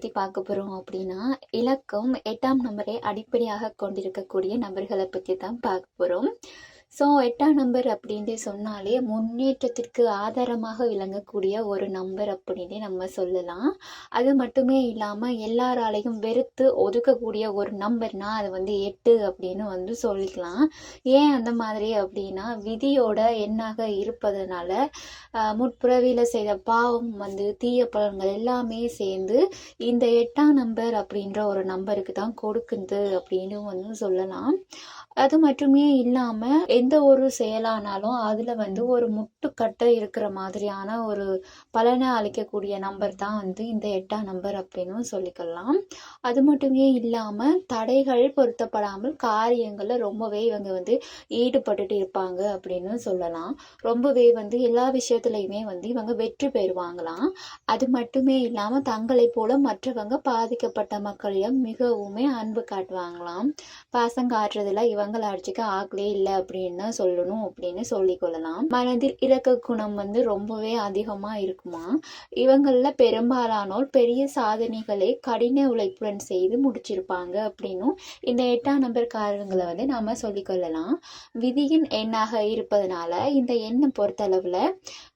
பத்தி பார்க்க போறோம் அப்படின்னா, இலக்கம் 8ஆம் நம்பரை அடிப்படையாகக் கொண்டிருக்கக்கூடிய நபர்கள பத்தி தான் பார்க்க போறோம். 8ஆம் நம்பர் அப்படின்னு சொன்னாலே முன்னேற்றத்திற்கு ஆதாரமாக விளங்கக்கூடிய ஒரு நம்பர் அப்படின்னு நம்ம சொல்லலாம். அது மட்டுமே இல்லாம எல்லாராலையும் வெறுத்து ஒதுக்கக்கூடிய ஒரு நம்பர்னா அது 8 அப்படின்னு சொல்லிக்கலாம். ஏன் அந்த மாதிரி அப்படின்னா, விதியோட எண்ணாக இருப்பதனால முற்பிறவியில செய்த பாவம் தீய பலன்கள் எல்லாமே சேர்ந்து இந்த 8ஆம் நம்பர் அப்படின்ற ஒரு நம்பருக்கு தான் கொடுக்குது அப்படின்னு சொல்லலாம். அது மட்டுமே இல்லாம எந்த ஒரு செயலானாலும் அதுல ஒரு முட்டுக்கட்டை இருக்கிற மாதிரியான ஒரு பலனை அளிக்கக்கூடிய நம்பர் தான் இந்த 8ஆம் நம்பர் அப்படின்னு சொல்லிக்கலாம். அது மட்டுமே இல்லாம தடைகள் பொருத்தப்படாமல் காரியங்கள்ல ரொம்பவே இவங்க ஈடுபட்டுட்டு இருப்பாங்க அப்படின்னு சொல்லலாம். ரொம்பவே எல்லா விஷயத்துலயுமே இவங்க வெற்றி பெறுவாங்களாம். அது மட்டுமே இல்லாம தங்களை போல மற்றவங்க பாதிக்கப்பட்ட மக்களிடம் மிகவுமே அன்பு காட்டுவாங்களாம். பாசம் காட்டுறதுல இவங்களை அடிச்சுக்க ஆக்களே இல்லை அப்படின்னு சொல்லணும் அப்படின்னு சொல்லிக்கொள்ளலாம். மனதில் இரக்க குணம் ரொம்பவே அதிகமா இருக்குமா. இவங்கள பெரும்பாலானோர் பெரிய சாதனைகளை கடின உழைப்புடன் செய்து முடிச்சிருப்பாங்க அப்படின்னும் இந்த 8ஆம் நம்பர்காரங்களை நாம சொல்லிக்கொள்ளலாம். விதியின் எண்ணாக இருப்பதனால இந்த எண்ணை பொறுத்தளவுல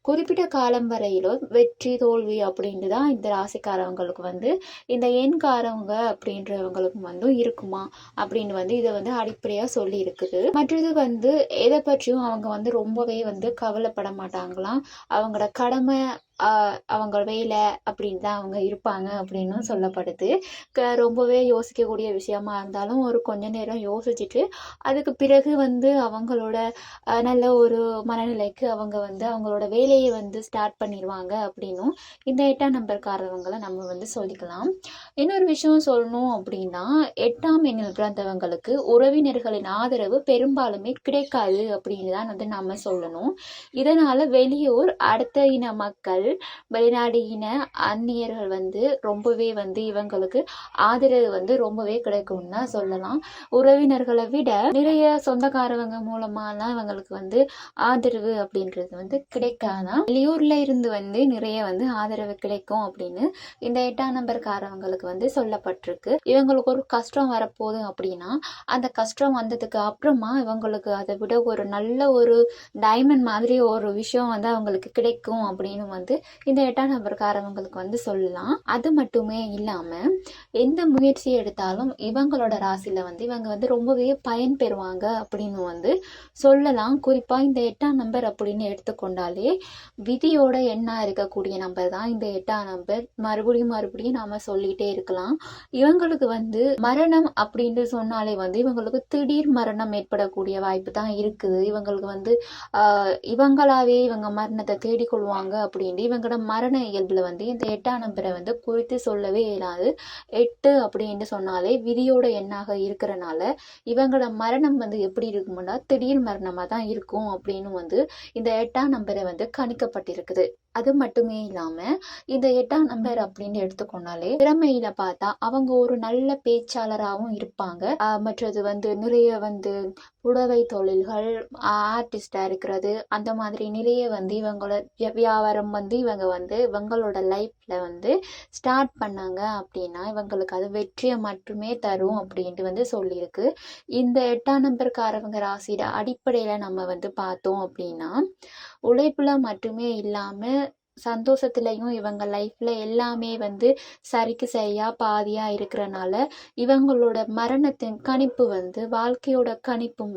குறிப்பிட்ட காலம் வரையிலோ வெற்றி தோல்வி அப்படின்ட்டு தான் இந்த ராசிக்காரவங்களுக்கு இந்த எண்காரவங்க அப்படின்றவங்களுக்கும் இருக்குமா அப்படின்னு இதை அடிப்படையா சொல்லி இருக்குது. மற்றது எதை பற்றியும் அவங்க ரொம்பவே கவலைப்பட மாட்டாங்களாம். அவங்களோட கடமை அவங்க வேலை அப்படின்னு தான் அவங்க இருப்பாங்க அப்படின்னு சொல்லப்படுது. ரொம்பவே யோசிக்கக்கூடிய விஷயமா இருந்தாலும் ஒரு கொஞ்ச நேரம் யோசிச்சுட்டு அதுக்கு பிறகு அவங்களோட நல்ல ஒரு மனநிலைக்கு அவங்க அவங்களோட வேலையை ஸ்டார்ட் பண்ணிடுவாங்க அப்படின்னும் இந்த 8ஆம் நம்பர்காரவங்களை நம்ம சொல்லிக்கலாம். இன்னொரு விஷயம் சொல்லணும் அப்படின்னா, 8ஆம் எண்ணில் பிறந்தவங்களுக்கு உறவினர்களின் ஆதரவு பெரும்பாலுமே கிடைக்காது அப்படின்னு தான் நம்ம சொல்லணும். இதனால வெளியூர் அடுத்த இன மக்கள் வெளிநாடு இன அந்நியர்கள் ரொம்பவே இவங்களுக்கு ஆதரவு ரொம்பவே கிடைக்கும்னு தான் சொல்லலாம். உறவினர்களை விட நிறைய சொந்தக்காரவங்க மூலமாலாம் இவங்களுக்கு ஆதரவு அப்படின்றது கிடைக்காதான். வெளியூர்ல இருந்து நிறைய ஆதரவு கிடைக்கும் அப்படின்னு இந்த 8ஆம் நம்பர்காரவங்களுக்கு சொல்லப்பட்டிருக்கு. இவங்களுக்கு ஒரு கஷ்டம் வரப்போகுது அப்படின்னா அந்த கஷ்டம் வந்ததுக்கு அப்புறமா இவங்களுக்கு அதை விட ஒரு நல்ல ஒரு டைமண்ட் மாதிரி ஒரு விஷயம் அவங்களுக்கு கிடைக்கும் அப்படின்னு இந்த 8ஆம் நம்பர்காரவங்களுக்கு சொல்லலாம். அது மட்டுமே இல்லாம எந்த முயற்சி எடுத்தாலும் இவங்களோட ராசியில இவங்க ரொம்பவே பயன் பெறுவாங்க அப்படின்னு சொல்லலாம். குறிப்பா இந்த 8ஆம் நம்பர் அப்படின்னு எடுத்துக்கொண்டாலே விதியோட எண்ணா இருக்கக்கூடிய நம்பர் தான் இந்த 8ஆம் நம்பர். மறுபடியும் நாம சொல்லிட்டே இருக்கலாம். இவங்களுக்கு மரணம் அப்படின்னு சொன்னாலே இவங்களுக்கு திடீர் மரணம் ஏற்படக்கூடிய வாய்ப்பு தான் இருக்குது. இவங்களுக்கு இவங்களாவே இவங்க மரணத்தை தேடிக்கொள்வாங்க அப்படின்னு இவங்களோட மரண இயல்புல இந்த 8ஆம் நம்பரை குறித்து சொல்லவே இயலாது. 8 அப்படின்னு சொன்னாலே விதியோட எண்ணாக இருக்கிறனால இவங்களோட மரணம் எப்படி இருக்கும்னா திடீர் மரணமா தான் இருக்கும் அப்படின்னு இந்த 8ஆம் நம்பரை கணிக்கப்பட்டிருக்குது. அது மட்டுமே இல்லாம இந்த 8ஆம் நம்பர் அப்படின்னு எடுத்துக்கொண்டாலே திறமையில பார்த்தா அவங்க ஒரு நல்ல பேச்சாளராகவும் இருப்பாங்க. மற்றது நிறைய புடவை தொழில்கள் ஆர்டிஸ்டா இருக்கிறது அந்த மாதிரி நிறைய இவங்களோட வியாபாரம் இவங்க இவங்களோட லைஃப்ல ஸ்டார்ட் பண்ணாங்க அப்படின்னா இவங்களுக்கு அது வெற்றியை மட்டுமே தரும் அப்படின்ட்டு சொல்லியிருக்கு. இந்த 8ஆம் நம்பர்காரவங்க ராசியோட அடிப்படையில நம்ம பார்த்தோம் அப்படின்னா உழைப்புல மட்டுமே இல்லாம சந்தோஷத்துலையும் இவங்க லைஃப்ல எல்லாமே சரிக்கு சரியா பாதியா இருக்கிறனால இவங்களோட மரணத்தின் கணிப்பு வாழ்க்கையோட கணிப்பும்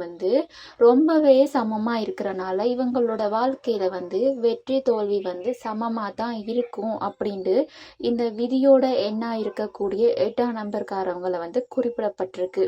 ரொம்பவே சமமா இருக்கிறனால இவங்களோட வாழ்க்கையில வெற்றி தோல்வி சமமா தான் இருக்கும் அப்படின்ட்டு இந்த விதியோட எண்ணா இருக்கக்கூடிய 8ஆம் நம்பர்காரவங்களை குறிப்பிடப்பட்டிருக்கு.